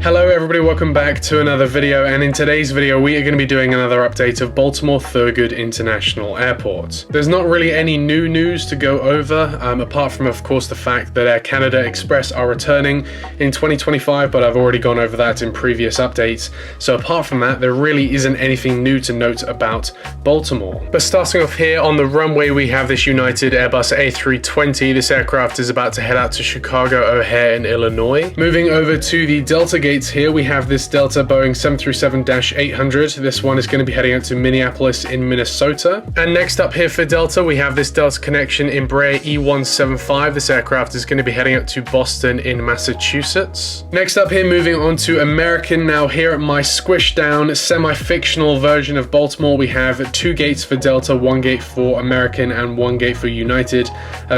Hello everybody, welcome back to another video, and in today's video we are going to be doing another update of Baltimore Thurgood International Airport. There's not really any new news to go over, apart from of course the fact that Air Canada Express are returning in 2025, but I've already gone over that in previous updates. So apart from that, there really isn't anything new to note about Baltimore. But starting off here on the runway, we have this United Airbus A320. This aircraft is about to head out to Chicago O'Hare in Illinois. Moving over to the Delta gates here, we have this Delta Boeing 737-800. This one is going to be heading out to Minneapolis in Minnesota. And next up here for Delta, we have this Delta Connection Embraer E175. This aircraft is going to be heading out to Boston in Massachusetts. Next up here, moving on to American. Now here at my squished down semi-fictional version of Baltimore, we have two gates for Delta, one gate for American and one gate for United.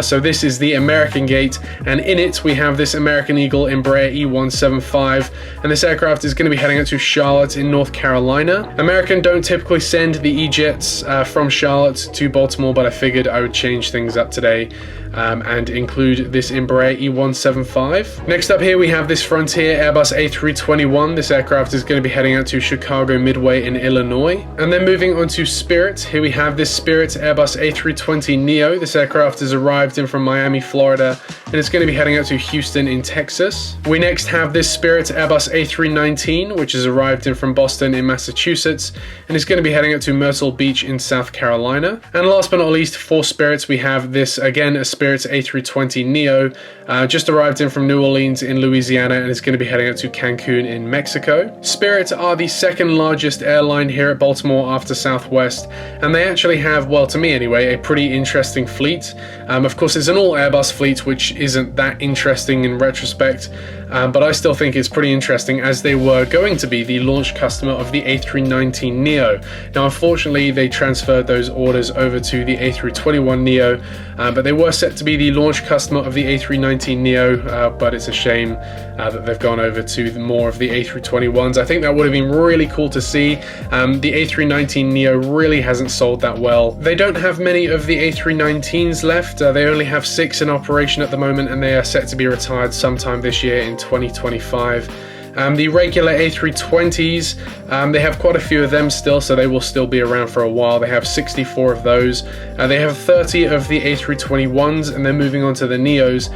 So this is the American gate, and in it we have this American Eagle Embraer E175. And this aircraft is going to be heading out to Charlotte in North Carolina. American don't typically send the E-Jets from Charlotte to Baltimore, but I figured I would change things up today and include this Embraer E175. Next up here we have this Frontier Airbus A321. This aircraft is going to be heading out to Chicago Midway in Illinois. And then moving on to Spirit, here we have this Spirit Airbus A320neo. This aircraft has arrived in from Miami, Florida, and it's going to be heading out to Houston in Texas. We next have this Spirit Airbus A319, which has arrived in from Boston in Massachusetts, and is going to be heading out to Myrtle Beach in South Carolina. And last but not least, for Spirit, we have this, again, a Spirit A320neo, just arrived in from New Orleans in Louisiana, and is going to be heading out to Cancun in Mexico. Spirit are the second largest airline here at Baltimore after Southwest, and they actually have, well, to me anyway, a pretty interesting fleet. Of course, it's an all Airbus fleet, which isn't that interesting in retrospect, but I still think it's pretty interesting, as they were going to be the launch customer of the A319neo. Now, unfortunately, they transferred those orders over to the A321neo, but they were set to be the launch customer of the A319neo, but it's a shame that they've gone over to more of the A321s. I think that would have been really cool to see. The A319neo really hasn't sold that well. They don't have many of the A319s left. They only have 6 in operation at the moment, and they are set to be retired sometime this year in 2025. The regular A320s, they have quite a few of them still, so they will still be around for a while. They have 64 of those. They have 30 of the A321s, and then moving on to the Neos.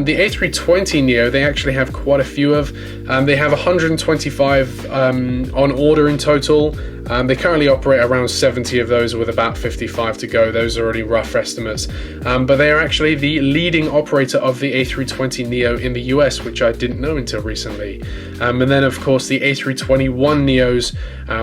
The A320neo, they actually have quite a few of. They have 125 on order in total. They currently operate around 70 of those, with about 55 to go. Those are already rough estimates. But they are actually the leading operator of the A320neo in the US, which I didn't know until recently. And then, of course, the A321neos,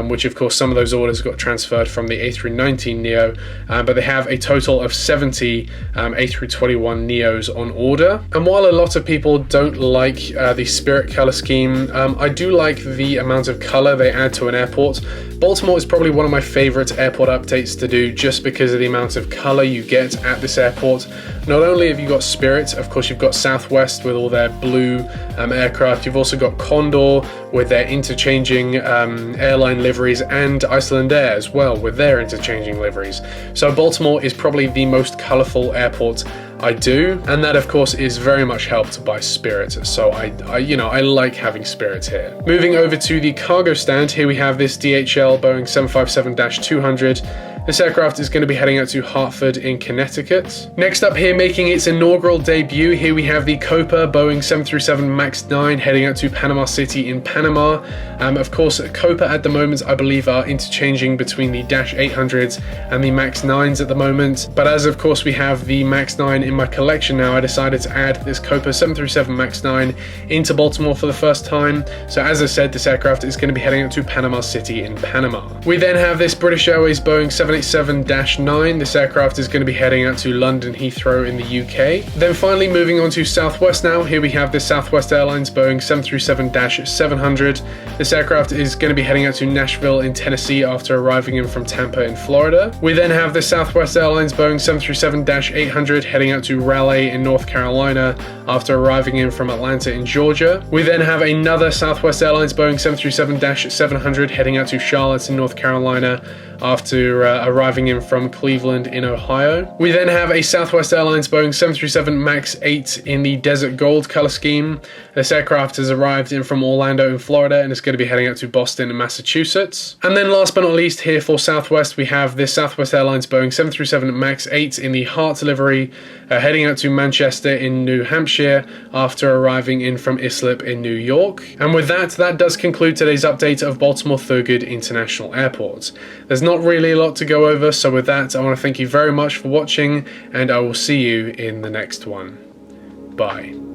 which, of course, some of those orders got transferred from the A319neo. But they have a total of 70 A321neos on order. And while a lot of people don't like the Spirit color scheme, I do like the amount of color they add to an airport. Baltimore is probably one of my favorite airport updates to do, just because of the amount of color you get at this airport. Not only have you got Spirit, of course you've got Southwest with all their blue aircraft, you've also got Condor with their interchanging airline liveries, and Icelandair as well with their interchanging liveries. So Baltimore is probably the most colorful airport I do, and that of course is very much helped by Spirit. So I like having Spirit here. Moving over to the cargo stand, here we have this DHL Boeing 757-200. This aircraft is going to be heading out to Hartford in Connecticut. Next up here, making its inaugural debut, here we have the Copa Boeing 737 MAX 9 heading out to Panama City in Panama. Of course, Copa at the moment, I believe, are interchanging between the Dash 800s and the MAX 9s at the moment. But as of course we have the MAX 9 in my collection now, I decided to add this Copa 737 MAX 9 into Baltimore for the first time. So as I said, this aircraft is going to be heading out to Panama City in Panama. We then have this British Airways Boeing 787-9. This aircraft is going to be heading out to London Heathrow in the UK. Then finally moving on to Southwest now, here we have this Southwest Airlines Boeing 737-700. This aircraft is going to be heading out to Nashville in Tennessee after arriving in from Tampa in Florida. We then have the Southwest Airlines Boeing 737-800 heading out to Raleigh in North Carolina after arriving in from Atlanta in Georgia. We then have another Southwest Airlines Boeing 737-700 heading out to Charlotte in North Carolina after arriving in from Cleveland in Ohio. We then have a Southwest Airlines Boeing 737 MAX 8 in the Desert Gold color scheme. This aircraft has arrived in from Orlando in Florida and is going to be heading out to Boston in Massachusetts. And then last but not least, here for Southwest, we have this Southwest Airlines Boeing 737 MAX 8 in the Heart livery, heading out to Manchester in New Hampshire after arriving in from Islip in New York. And with that does conclude today's update of Baltimore Thurgood International Airport. There's not really a lot to go over, so with that, I want to thank you very much for watching, and I will see you in the next one. Bye.